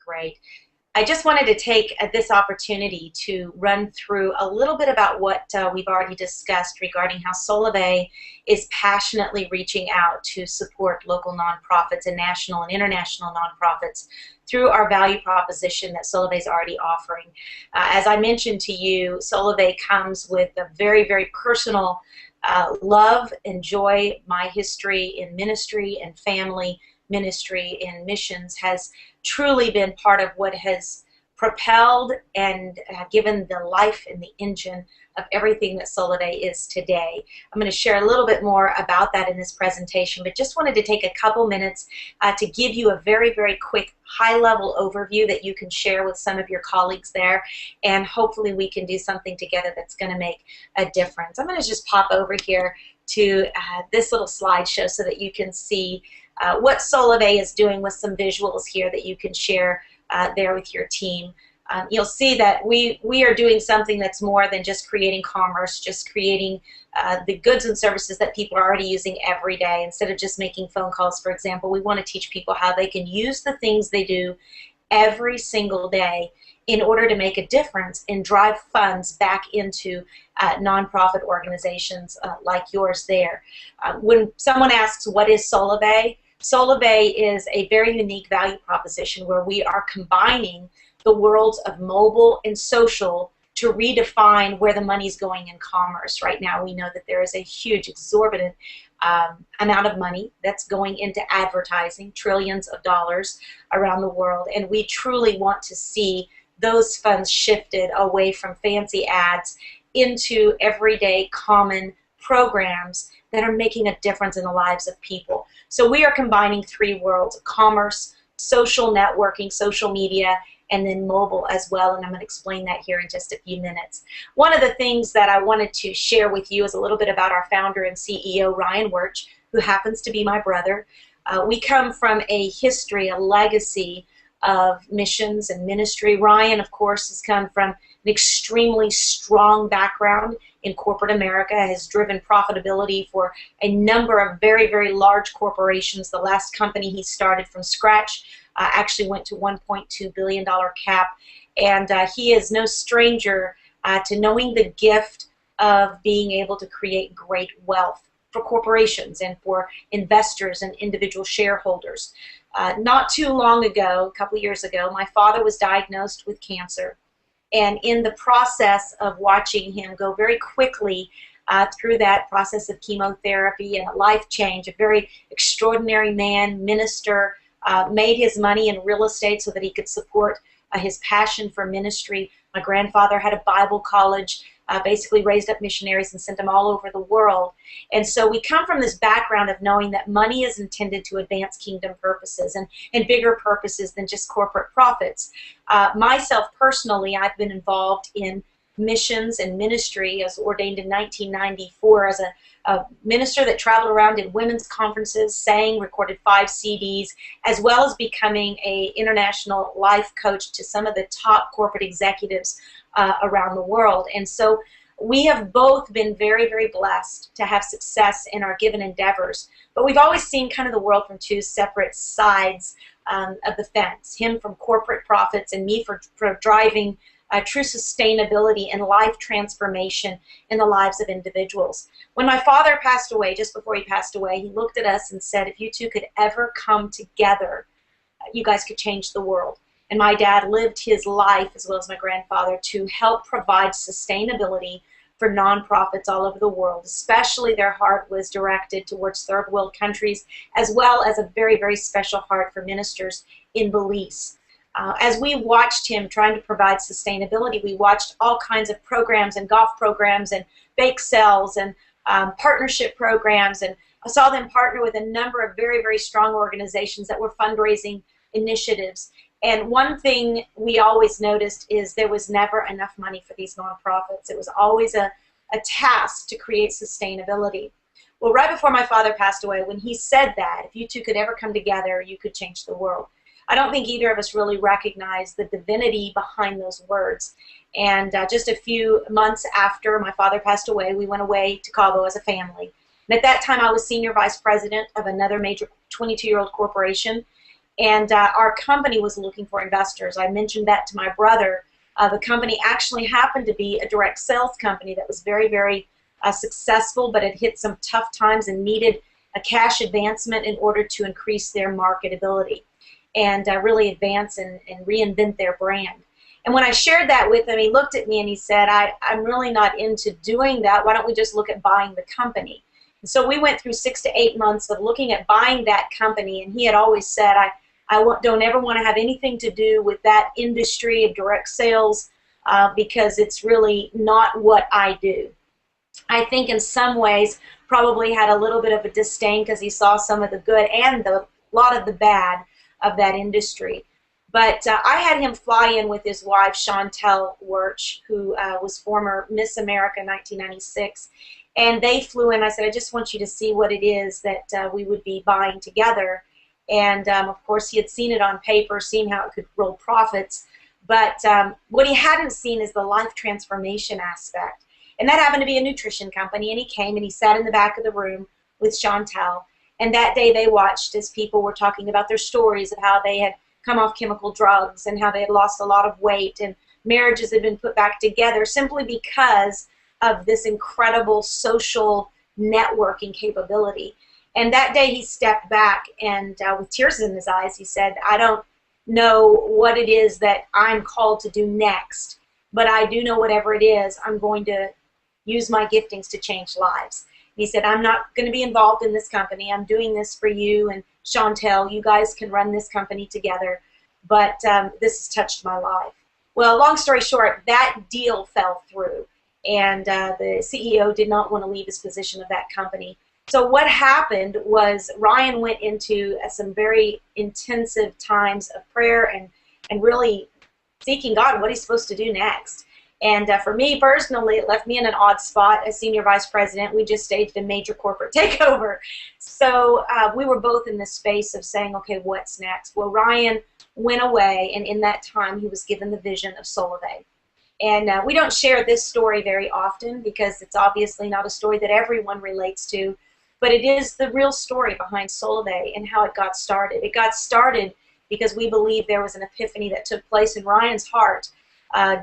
great. I just wanted to take this opportunity to run through a little bit about what we've already discussed regarding how Solavei is passionately reaching out to support local nonprofits and national and international nonprofits through our value proposition that Solavei is already offering. As I mentioned to you, Solavei comes with a very, very personal love and joy. My history in ministry and family ministry and missions has truly been part of what has propelled and given the life and the engine of everything that Solavei is today. I'm going to share a little bit more about that in this presentation, but just wanted to take a couple minutes to give you a very, very quick high-level overview that you can share with some of your colleagues there, and hopefully we can do something together that's going to make a difference. I'm going to just pop over here to this little slideshow so that you can see what Solavei is doing with some visuals here that you can share there with your team. You'll see that we are doing something that's more than just creating commerce, just creating the goods and services that people are already using every day. Instead of just making phone calls, for example, we want to teach people how they can use the things they do every single day in order to make a difference and drive funds back into nonprofit organizations like yours there. When someone asks, what is Solavei? Solavei is a very unique value proposition where we are combining the worlds of mobile and social to redefine where the money is going in commerce. Right now we know that there is a huge, exorbitant amount of money that's going into advertising, trillions of dollars around the world, and we truly want to see those funds shifted away from fancy ads into everyday common programs that are making a difference in the lives of people. So we are combining three worlds: commerce, social networking, social media, and then mobile as well, and I'm going to explain that here in just a few minutes. One of the things that I wanted to share with you is a little bit about our founder and CEO, Ryan Wirch, who happens to be my brother. We come from a history, a legacy of missions and ministry. Ryan, of course, has come from an extremely strong background in corporate America, has driven profitability for a number of very, very large corporations. The last company he started from scratch actually went to $1.2 billion cap, and he is no stranger to knowing the gift of being able to create great wealth for corporations and for investors and individual shareholders. Not too long ago, a couple years ago, my father was diagnosed with cancer, and in the process of watching him go very quickly through that process of chemotherapy and a life change, a very extraordinary man, minister, made his money in real estate so that he could support his passion for ministry. My grandfather had a Bible college, basically raised up missionaries and sent them all over the world. And so we come from this background of knowing that money is intended to advance kingdom purposes and bigger purposes than just corporate profits. Myself personally, I've been involved in missions and ministry. I was ordained in 1994 as a minister that traveled around in women's conferences, sang, recorded 5 CDs, as well as becoming an international life coach to some of the top corporate executives around the world. And so we have both been very, very blessed to have success in our given endeavors, but we've always seen kind of the world from two separate sides of the fence. Him from corporate profits and me for driving true sustainability and life transformation in the lives of individuals. When my father passed away, just before he passed away, he looked at us and said, if you two could ever come together, you guys could change the world. And my dad lived his life, as well as my grandfather, to help provide sustainability for nonprofits all over the world. Especially their heart was directed towards third world countries, as well as a very, very special heart for ministers in Belize. As we watched him trying to provide sustainability, we watched all kinds of programs and golf programs and bake sales and partnership programs, and I saw them partner with a number of very, very strong organizations that were fundraising initiatives. And one thing we always noticed is there was never enough money for these nonprofits. It was always a task to create sustainability. Well, right before my father passed away, when he said that, if you two could ever come together, you could change the world, I don't think either of us really recognized the divinity behind those words. And just a few months after my father passed away, we went away to Cabo as a family. And at that time, I was senior vice president of another major 22-year-old corporation. And our company was looking for investors. I mentioned that to my brother. The company actually happened to be a direct sales company that was very, very successful, but it hit some tough times and needed a cash advancement in order to increase their marketability and really advance and reinvent their brand. And when I shared that with him, he looked at me and he said, I'm really not into doing that. Why don't we just look at buying the company? And so we went through 6 to 8 months of looking at buying that company, and he had always said, don't ever want to have anything to do with that industry of direct sales because it's really not what I do. I think in some ways probably had a little bit of a disdain because he saw some of the good and a lot of the bad of that industry. But I had him fly in with his wife, Chantel Wirch, who was former Miss America 1996. And they flew in. I said, I just want you to see what it is that we would be buying together. And, of course, he had seen it on paper, seen how it could roll profits. But what he hadn't seen is the life transformation aspect. And that happened to be a nutrition company. And he came and he sat in the back of the room with Chantel. And that day they watched as people were talking about their stories of how they had come off chemical drugs and how they had lost a lot of weight and marriages had been put back together simply because of this incredible social networking capability. And that day he stepped back and with tears in his eyes, he said, I don't know what it is that I'm called to do next, but I do know whatever it is, I'm going to use my giftings to change lives. He said, I'm not going to be involved in this company. I'm doing this for you and Chantel. You guys can run this company together, but this has touched my life. Well, long story short, that deal fell through, and the CEO did not want to leave his position of that company. So what happened was Ryan went into some very intensive times of prayer and really seeking God what he's supposed to do next. And for me personally, it left me in an odd spot as senior vice president. We just staged a major corporate takeover. So we were both in this space of saying, okay, what's next? Well, Ryan went away, and in that time he was given the vision of Solavei. And we don't share this story very often because it's obviously not a story that everyone relates to, but it is the real story behind Solavei and how it got started. It got started because we believe there was an epiphany that took place in Ryan's heart,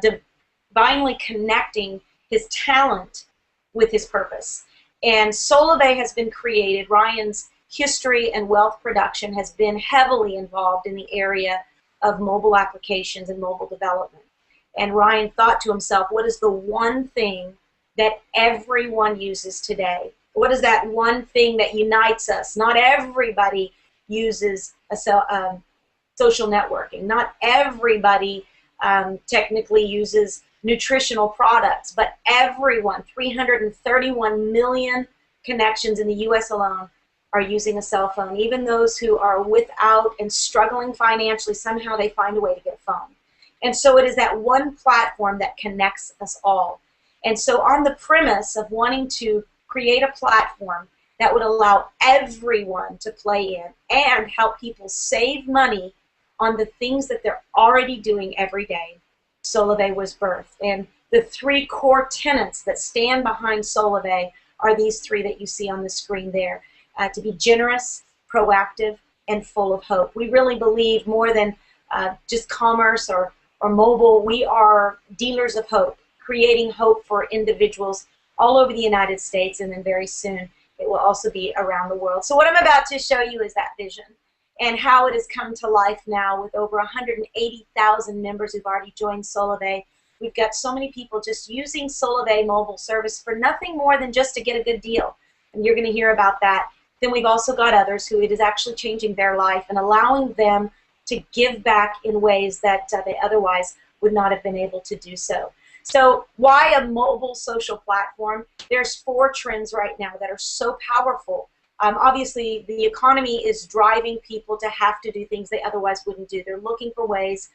divinely connecting his talent with his purpose. And Solavei has been created. Ryan's history and wealth production has been heavily involved in the area of mobile applications and mobile development. And Ryan thought to himself, what is the one thing that everyone uses today? What is that one thing that unites us? Not everybody uses social networking. Not everybody technically uses nutritional products, but everyone, 331 million connections in the U.S. alone, are using a cell phone. Even those who are without and struggling financially, somehow they find a way to get a phone. And so it is that one platform that connects us all. And so on the premise of wanting to create a platform that would allow everyone to play in and help people save money on the things that they're already doing every day, Solavei was birthed. And the three core tenets that stand behind Solavei are these three that you see on the screen there. To be generous, proactive, and full of hope. We really believe more than just commerce or mobile, we are dealers of hope, creating hope for individuals all over the United States, and then very soon it will also be around the world. So what I'm about to show you is that vision and how it has come to life now with over 180,000 members who've already joined Solavei. We've got so many people just using Solavei mobile service for nothing more than just to get a good deal, and you're going to hear about that. Then we've also got others who it is actually changing their life and allowing them to give back in ways that they otherwise would not have been able to do so. So why a mobile social platform? There's 4 trends right now that are so powerful. Obviously, the economy is driving people to have to do things they otherwise wouldn't do. They're looking for ways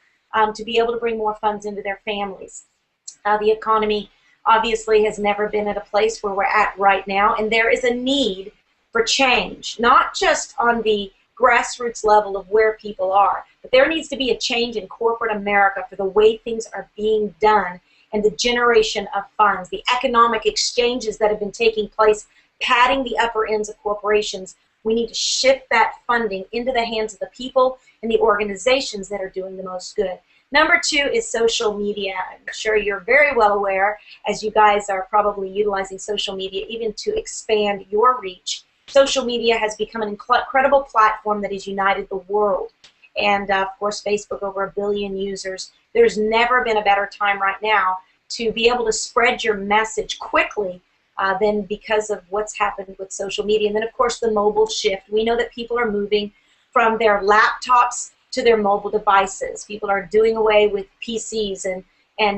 to be able to bring more funds into their families. The economy obviously has never been at a place where we're at right now, and there is a need for change, not just on the grassroots level of where people are, but there needs to be a change in corporate America for the way things are being done and the generation of funds, the economic exchanges that have been taking place, padding the upper ends of corporations We need to shift that funding into the hands of the people and the organizations that are doing the most good. Number two is social media. I'm sure you're very well aware, as you guys are probably utilizing social media even to expand your reach. Social media has become an incredible platform that has united the world. And of course, Facebook, over 1 billion users. There's never been a better time right now to be able to spread your message quickly than because of what's happened with social media. And then, of course, the mobile shift. We know that people are moving from their laptops to their mobile devices. People are doing away with PCs and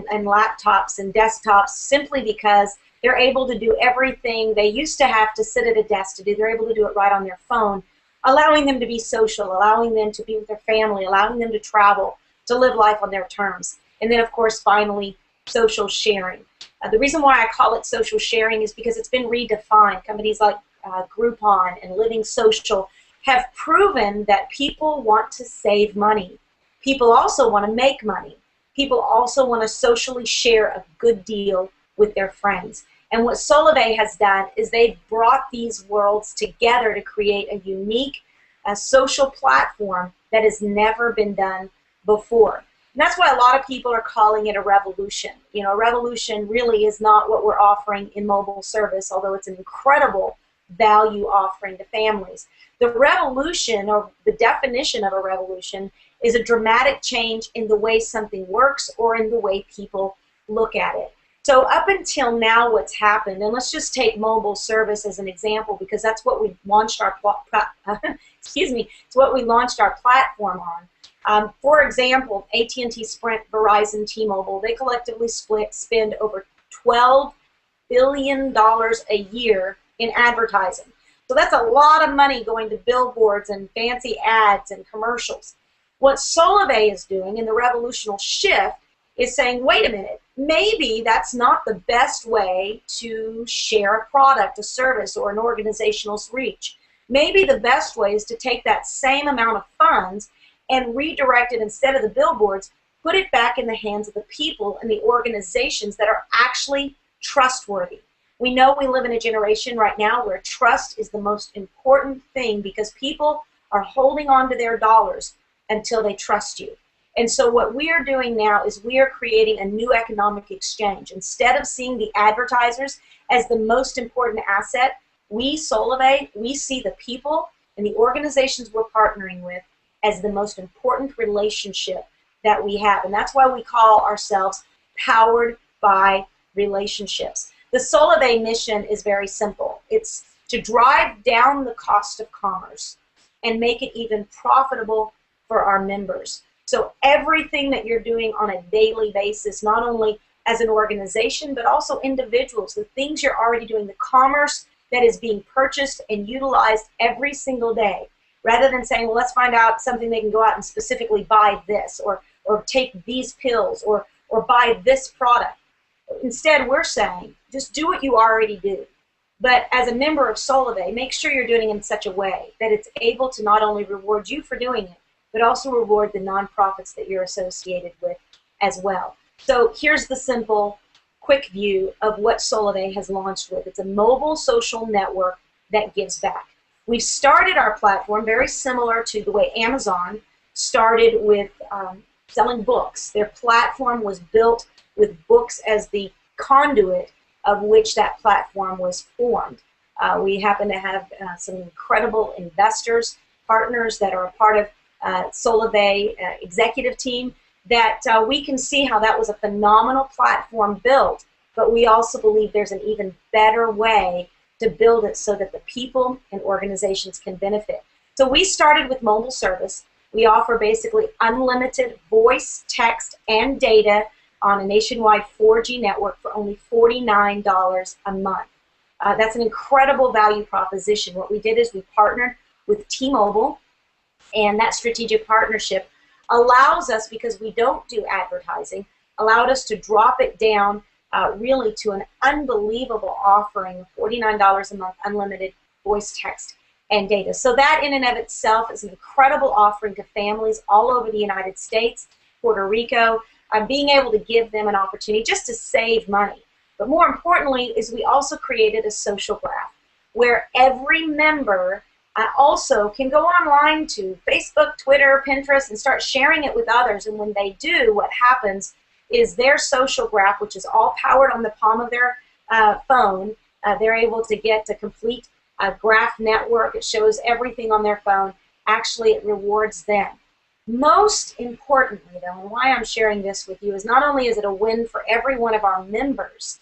laptops and desktops simply because they're able to do everything they used to have to sit at a desk to do. They're able to do it right on their phone, allowing them to be social, allowing them to be with their family, allowing them to travel, to live life on their terms. And then, of course, finally, social sharing. The reason why I call it social sharing is because it's been redefined. Companies like Groupon and Living Social have proven that people want to save money. People also want to make money. People also want to socially share a good deal with their friends. And what Solavei has done is they've brought these worlds together to create a unique social platform that has never been done before. And that's why a lot of people are calling it a revolution. You know, a revolution really is not what we're offering in mobile service, although it's an incredible value offering to families. The revolution, or the definition of a revolution, is a dramatic change in the way something works or in the way people look at it. So up until now, what's happened, and let's just take mobile service as an example because that's what we launched our it's what we launched our platform on. For example, AT&T, Sprint, Verizon, T-Mobile, they collectively spend over $12 billion a year in advertising. So that's a lot of money going to billboards and fancy ads and commercials. What Solavei is doing in the revolutionary shift is saying, wait a minute, maybe that's not the best way to share a product, a service, or an organizational's reach. Maybe the best way is to take that same amount of funds and redirect it, instead of the billboards, put it back in the hands of the people and the organizations that are actually trustworthy. We know we live in a generation right now where trust is the most important thing because people are holding on to their dollars until they trust you. And so what we are doing now is we are creating a new economic exchange. Instead of seeing the advertisers as the most important asset, we, Solavei, we see the people and the organizations we're partnering with as the most important relationship that we have. And that's why we call ourselves Powered by Relationships. The Solavei mission is very simple. It's to drive down the cost of commerce and make it even profitable for our members. So everything that you're doing on a daily basis, not only as an organization, but also individuals, the things you're already doing, the commerce that is being purchased and utilized every single day, rather than saying, well, let's find out something they can go out and specifically buy this, or take these pills, or buy this product. Instead, we're saying, just do what you already do. But as a member of Solavei, make sure you're doing it in such a way that it's able to not only reward you for doing it, but also reward the nonprofits that you're associated with as well. So here's the simple, quick view of what Solavei has launched with. It's a mobile social network that gives back. We've started our platform very similar to the way Amazon started with selling books. Their platform was built with books as the conduit of which that platform was formed. We happen to have some incredible investors, partners that are a part of Solavei executive team, that we can see how that was a phenomenal platform built, but we also believe there's an even better way to build it so that the people and organizations can benefit. So we started with mobile service. We offer basically unlimited voice, text, and data on a nationwide 4G network for only $49 a month. That's an incredible value proposition. What we did is we partnered with T-Mobile, and that strategic partnership allows us, because we don't do advertising, allowed us to drop it down really to an unbelievable offering of $49 a month, unlimited voice, text, and data. So that in and of itself is an incredible offering to families all over the United States, Puerto Rico, being able to give them an opportunity just to save money. But more importantly is we also created a social graph where every member also can go online to Facebook, Twitter, Pinterest, and start sharing it with others. And when they do, what happens is their social graph, which is all powered on the palm of their phone, they're able to get a complete graph network. It shows everything on their phone. Actually, it rewards them. Most importantly, though, and why I'm sharing this with you, is not only is it a win for every one of our members,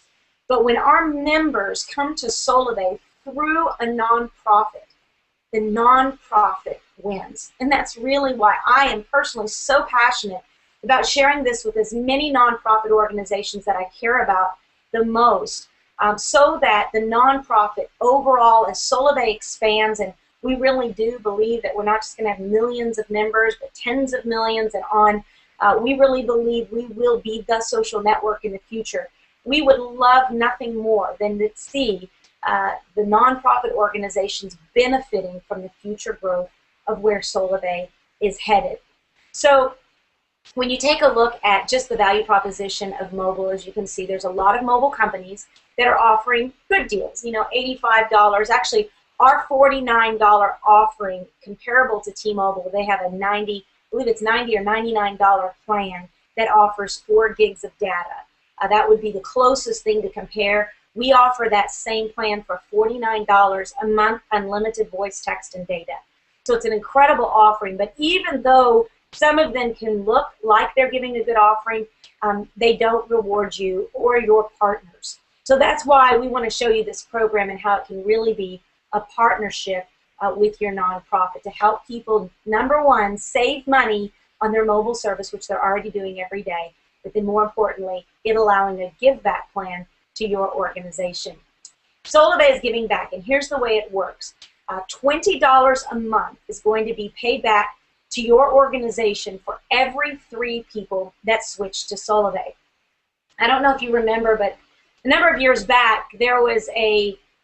but when our members come to Solavei through a nonprofit, the nonprofit wins. And that's really why I am personally so passionate about sharing this with as many nonprofit organizations that I care about the most, so that the nonprofit overall, as Solavei expands, and we really do believe that we're not just going to have millions of members, but tens of millions and on. We really believe we will be the social network in the future. We would love nothing more than to see the nonprofit organizations benefiting from the future growth of where Solavei is headed. So when you take a look at just the value proposition of mobile, as you can see, there's a lot of mobile companies that are offering good deals. You know, $85. Actually, our $49 offering, comparable to T-Mobile, they have a I believe it's $90 or $99 plan that offers 4 gigs of data. That would be the closest thing to compare. We offer that same plan for $49 a month, unlimited voice, text, and data. So it's an incredible offering, but even though some of them can look like they're giving a good offering, they don't reward you or your partners. So that's why we want to show you this program and how it can really be a partnership with your nonprofit to help people, number one, save money on their mobile service, which they're already doing every day, but then more importantly, it allowing a give back plan to your organization. Solavei is giving back, and here's the way it works. $20 a month is going to be paid back to your organization for every 3 people that switch to Solavei. I don't know if you remember, but a number of years back, there was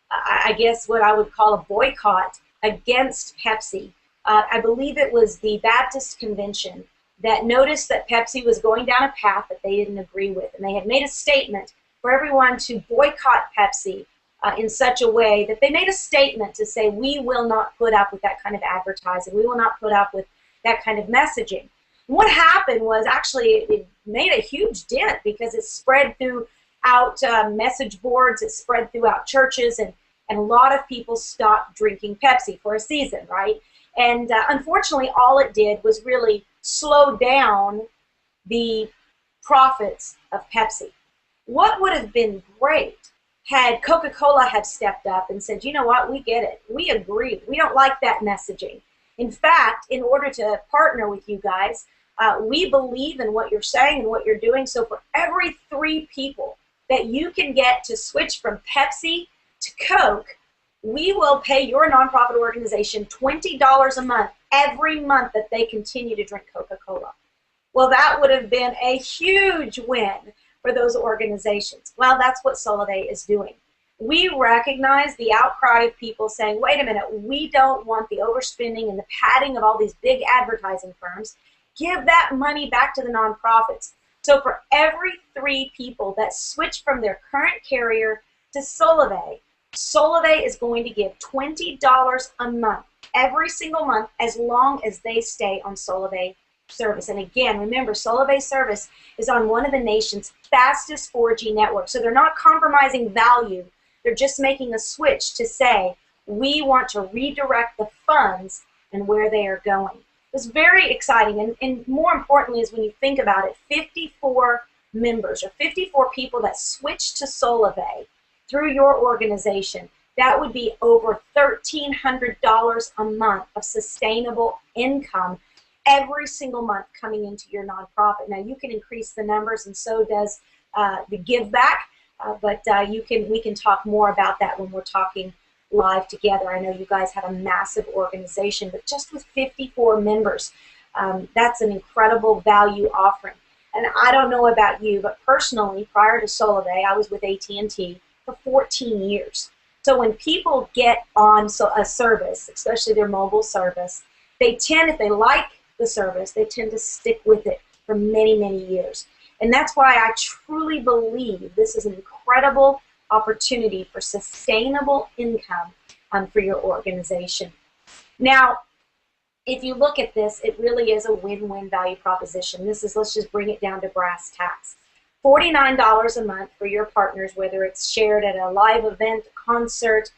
I guess what I would call a boycott against Pepsi. I believe it was the Baptist Convention that noticed that Pepsi was going down a path that they didn't agree with, and they had made a statement for everyone to boycott Pepsi in such a way that they made a statement to say, we will not put up with that kind of advertising, we will not put up with that kind of messaging. And what happened was actually it made a huge dent because it spread throughout message boards, it spread throughout churches, and a lot of people stopped drinking Pepsi for a season, right? And unfortunately, all it did was really slow down the profits of Pepsi. What would have been great had Coca-Cola had stepped up and said, you know what, we get it, we agree, we don't like that messaging. In fact, in order to partner with you guys, we believe in what you're saying and what you're doing, so for every 3 people that you can get to switch from Pepsi to Coke, we will pay your nonprofit organization $20 a month every month that they continue to drink Coca-Cola. Well, that would have been a huge win for those organizations. Well, that's what Solavei is doing. We recognize the outcry of people saying, wait a minute, we don't want the overspending and the padding of all these big advertising firms. Give that money back to the nonprofits. So for every 3 people that switch from their current carrier to Solavei, Solavei is going to give $20 a month, every single month, as long as they stay on Solavei service. And again, remember, Solavei service is on one of the nation's fastest 4G networks. So they're not compromising value. They're just making a switch to say, we want to redirect the funds and where they are going. It's very exciting, and more importantly is when you think about it, 54 members or 54 people that switch to Solavei through your organization, that would be over $1,300 a month of sustainable income every single month coming into your nonprofit. Now you can increase the numbers, and so does the give back, but we can talk more about that when we're talking live together. I know you guys have a massive organization, but just with 54 members, that's an incredible value offering. And I don't know about you, but personally, prior to Solavei, I was with AT&T for 14 years. So when people get on a service, especially their mobile service, they tend, if they like the service, they tend to stick with it for many, many years. And that's why I truly believe this is an incredible opportunity for sustainable income for your organization. Now, if you look at this, it really is a win-win value proposition. This is, let's just bring it down to brass tacks. $49 a month for your partners, whether it's shared at a live event, concert,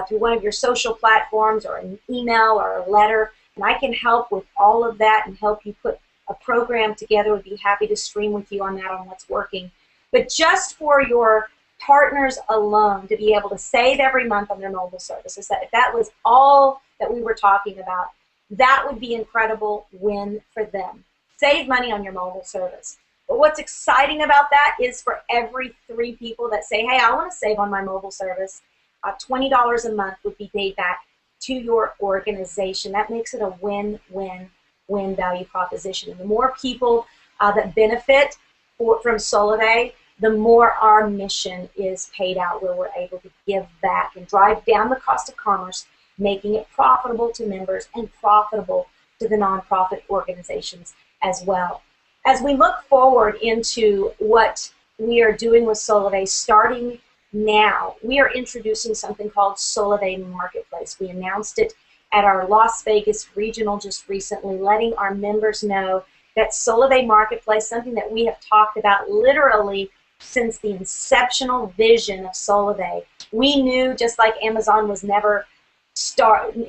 through one of your social platforms, or an email or a letter, and I can help with all of that and help you put a program together. Would be happy to stream with you on that, on what's working. But just for your partners alone to be able to save every month on their mobile services, that if that was all that we were talking about, that would be incredible win for them. Save money on your mobile service. But what's exciting about that is for every 3 people that say, hey, I want to save on my mobile service, $20 a month would be paid back to your organization. That makes it a win-win-win value proposition. And the more people that benefit from Solavei, the more our mission is paid out, where we're able to give back and drive down the cost of commerce, making it profitable to members and profitable to the nonprofit organizations as well. As we look forward into what we are doing with Solavei, starting now, we are introducing something called Solavei Marketplace. We announced it at our Las Vegas regional just recently, letting our members know that Solavei Marketplace, something that we have talked about literally since the inceptional vision of Solavei. We knew, just like Amazon was never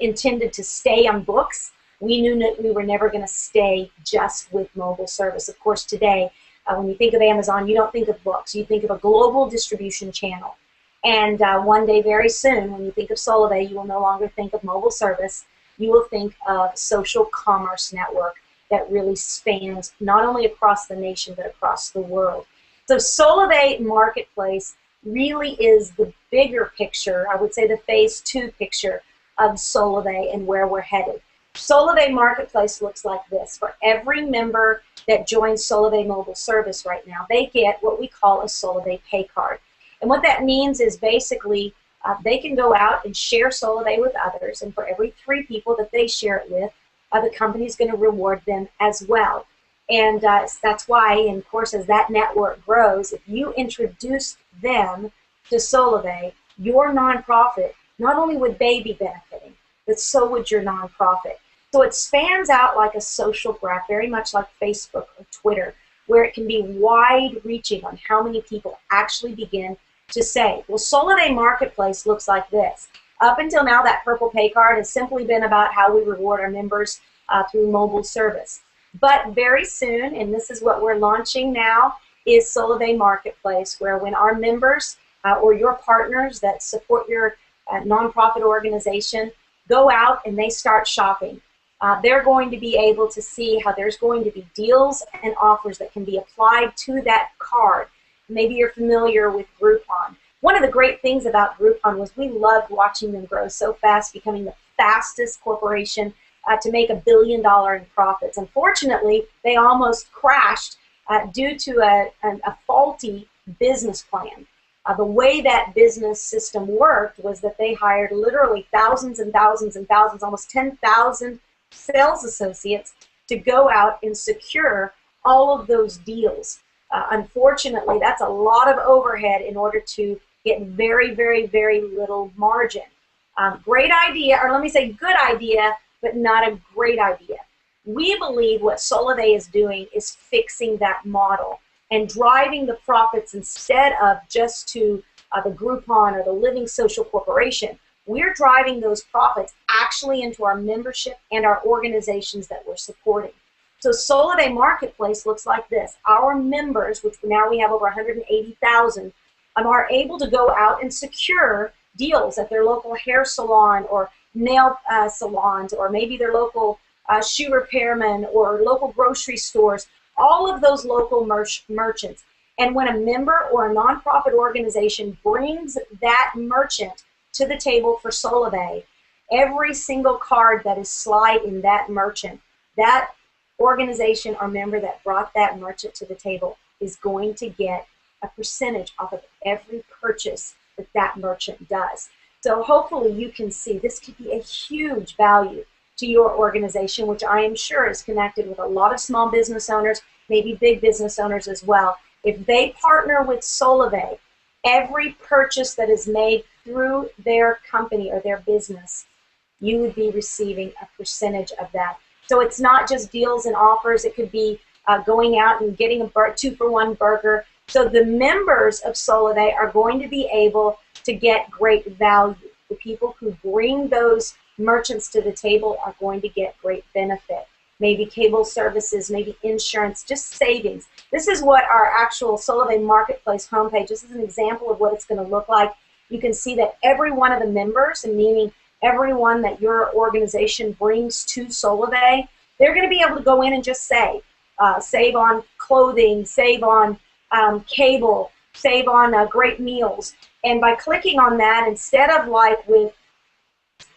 intended to stay on books, we knew that we were never going to stay just with mobile service. Of course, today, when you think of Amazon, you don't think of books. You think of a global distribution channel. And one day, very soon, when you think of Solavei, you will no longer think of mobile service. You will think of social commerce network that really spans not only across the nation, but across the world. So Solavei Marketplace really is the bigger picture, I would say the phase 2 picture of Solavei and where we're headed. Solavei Marketplace looks like this. For every member that joins Solavei Mobile Service right now, they get what we call a Solavei Pay Card. And what that means is basically they can go out and share Solavei with others, and for every 3 people that they share it with, the company is going to reward them as well. And that's why, and of course, as that network grows, if you introduce them to Solavei, your nonprofit, not only would they be benefiting, but so would your nonprofit. So it spans out like a social graph, very much like Facebook or Twitter, where it can be wide-reaching on how many people actually begin to say, well, Solavei Marketplace looks like this. Up until now, that purple pay card has simply been about how we reward our members through mobile service. But very soon, and this is what we're launching now, is Solavei Marketplace, where when our members or your partners that support your nonprofit organization go out and they start shopping, they're going to be able to see how there's going to be deals and offers that can be applied to that card. Maybe you're familiar with Groupon. One of the great things about Groupon was we loved watching them grow so fast, becoming the fastest corporation to make $1 billion in profits. Unfortunately, they almost crashed due to a faulty business plan. The way that business system worked was that they hired literally thousands and thousands and thousands, almost 10,000 sales associates to go out and secure all of those deals. Unfortunately, that's a lot of overhead in order to get very, very, very little margin. Great idea, or let me say good idea, but not a great idea. We believe what Solavei is doing is fixing that model and driving the profits instead of just to the Groupon or the Living Social Corporation. We're driving those profits actually into our membership and our organizations that we're supporting. So Solavei Marketplace looks like this. Our members, which now we have over 180,000, are able to go out and secure deals at their local hair salon or nail salons, or maybe their local shoe repairman or local grocery stores, all of those local merchants. And when a member or a nonprofit organization brings that merchant to the table for Solavei, every single card that is slide in that merchant, that organization or member that brought that merchant to the table is going to get a percentage off of every purchase that that merchant does. So hopefully you can see this could be a huge value to your organization, which I am sure is connected with a lot of small business owners, maybe big business owners as well. If they partner with Solavei, every purchase that is made through their company or their business, you would be receiving a percentage of that. So it's not just deals and offers. It could be going out and getting a 2-for-1 burger. So the members of Solavei are going to be able to get great value. The people who bring those merchants to the table are going to get great benefit. Maybe cable services, maybe insurance, just savings. This is what our actual Solavei Marketplace homepage, this is an example of what it's going to look like. You can see that every one of the members, and meaning everyone that your organization brings to Solavei, they're going to be able to go in and just save on clothing, save on cable, save on great meals. And by clicking on that, instead of like with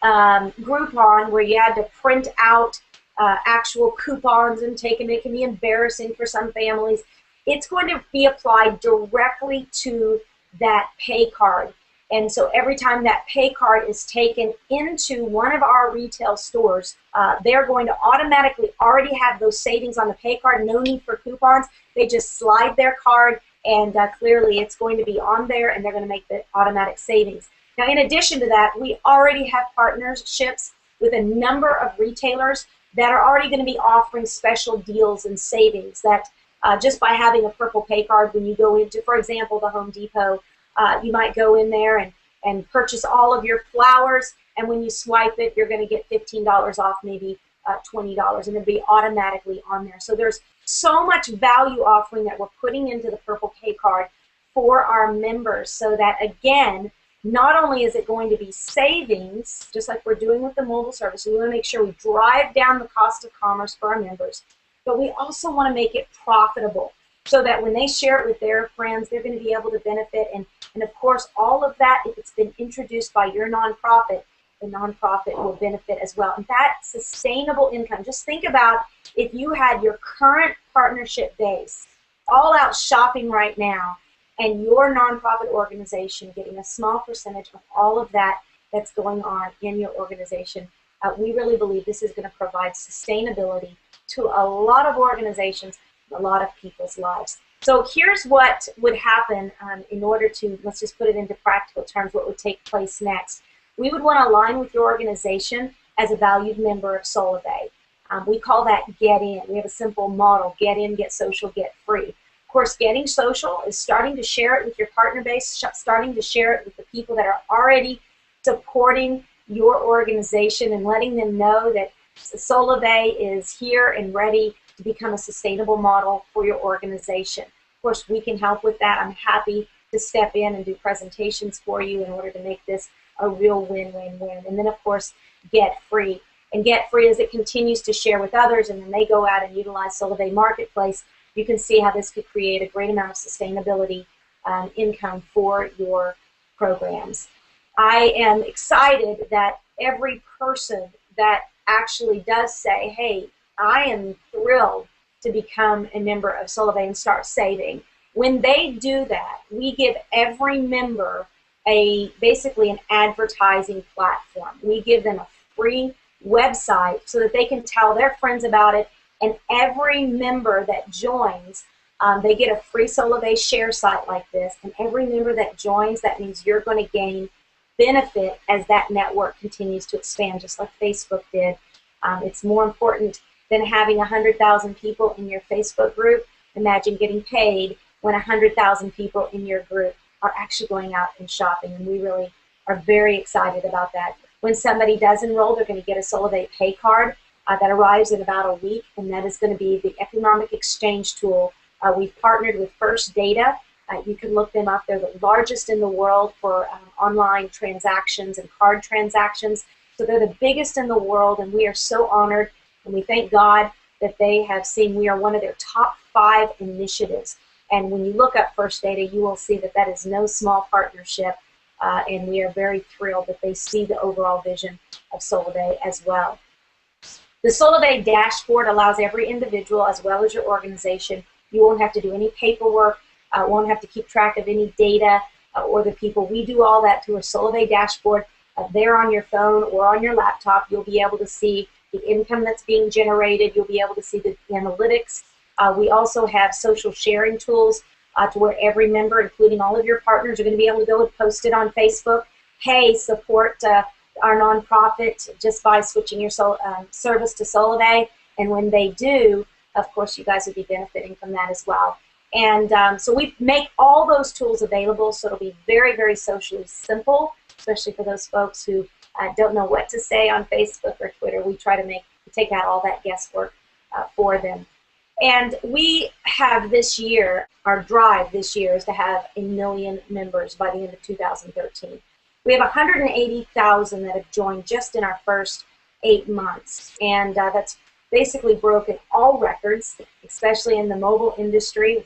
Groupon, where you had to print out actual coupons and take them, it can be embarrassing for some families, it's going to be applied directly to that pay card. And so every time that pay card is taken into one of our retail stores, they're going to automatically already have those savings on the pay card, no need for coupons. They just slide their card, and clearly it's going to be on there, and they're going to make the automatic savings. Now, in addition to that, we already have partnerships with a number of retailers that are already going to be offering special deals and savings that just by having a purple pay card, when you go into, for example, the Home Depot, you might go in there and purchase all of your flowers, and when you swipe it, you're going to get $15 off, maybe $20, and it'll be automatically on there. So there's so much value offering that we're putting into the purple pay card for our members, so that, again, not only is it going to be savings, just like we're doing with the mobile service, we want to make sure we drive down the cost of commerce for our members, but we also want to make it profitable so that when they share it with their friends, they're going to be able to benefit. And of course, all of that, if it's been introduced by your nonprofit, the nonprofit will benefit as well. And that sustainable income, just think about if you had your current partnership base all out shopping right now, and your nonprofit organization getting a small percentage of all of that that's going on in your organization. We really believe this is going to provide sustainability to a lot of organizations, a lot of people's lives. So here's what would happen in order to, let's just put it into practical terms, what would take place next. We would want to align with your organization as a valued member of Solavei. We call that get in. We have a simple model: get in, get social, get free. Of course, getting social is starting to share it with your partner base, starting to share it with the people that are already supporting your organization, and letting them know that Solavei is here and ready to become a sustainable model for your organization. Of course, we can help with that. I'm happy to step in and do presentations for you in order to make this a real win-win-win. And then, of course, get free. And get free as it continues to share with others, and then they go out and utilize Solavei Marketplace. You can see how this could create a great amount of sustainability income for your programs. I am excited that every person that actually does say, hey, I am thrilled to become a member of Solavei and start saving. When they do that, we give every member basically an advertising platform. We give them a free website so that they can tell their friends about it, and every member that joins, they get a free Solavei share site like this, and every member that joins, that means you're going to gain benefit as that network continues to expand, just like Facebook did. It's more important than having 100,000 people in your Facebook group. Imagine getting paid when 100,000 people in your group are actually going out and shopping, and we really are very excited about that. When somebody does enroll, they're going to get a Solavei pay card that arrives in about a week, and that is going to be the economic exchange tool. We've partnered with First Data. You can look them up. They're the largest in the world for online transactions and card transactions. So they're the biggest in the world, and we are so honored, and we thank God that they have seen we are one of their top 5 initiatives. And when you look up First Data, you will see that that is no small partnership, and we are very thrilled that they see the overall vision of Solavei as well. The Solavei dashboard allows every individual as well as your organization. You won't have to do any paperwork, won't have to keep track of any data or the people. We do all that through a Solavei dashboard. There on your phone or on your laptop, you'll be able to see the income that's being generated. You'll be able to see the analytics. We also have social sharing tools to where every member, including all of your partners, are going to be able to go and post it on Facebook. Hey, support our nonprofit just by switching your service to Solavei. And when they do, of course, you guys would be benefiting from that as well. And so we make all those tools available, so it'll be very, very socially simple, especially for those folks who don't know what to say on Facebook or Twitter. We try to take out all that guesswork for them. And we have this year, our drive this year is to have 1 million members by the end of 2013. We have 180,000 that have joined just in our first 8 months. And that's basically broken all records, especially in the mobile industry,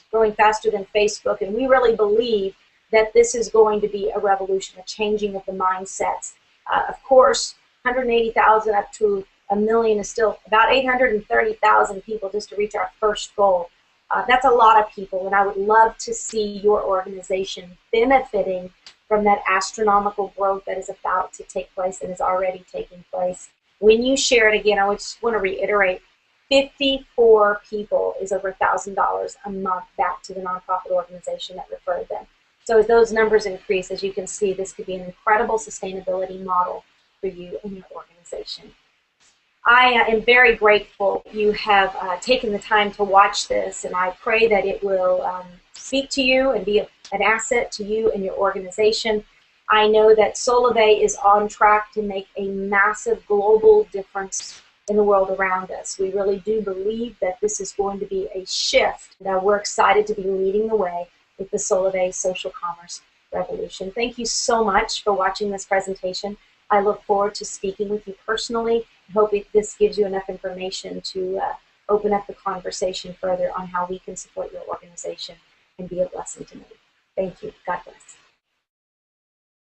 growing faster than Facebook. And we really believe that this is going to be a revolution, a changing of the mindsets. Of course, 180,000 up to 1 million is still about 830,000 people just to reach our first goal. That's a lot of people, and I would love to see your organization benefiting from that astronomical growth that is about to take place and is already taking place. When you share it again, I just want to reiterate, 54 people is over $1,000 a month back to the nonprofit organization that referred them. So as those numbers increase, as you can see, this could be an incredible sustainability model for you and your organization. I am very grateful you have taken the time to watch this, and I pray that it will speak to you and be an asset to you and your organization. I know that Solavei is on track to make a massive global difference in the world around us. We really do believe that this is going to be a shift, and we're excited to be leading the way with the Solavei social commerce revolution. Thank you so much for watching this presentation. I look forward to speaking with you personally. I hope this gives you enough information to open up the conversation further on how we can support your organization and be a blessing to me. Thank you. God bless.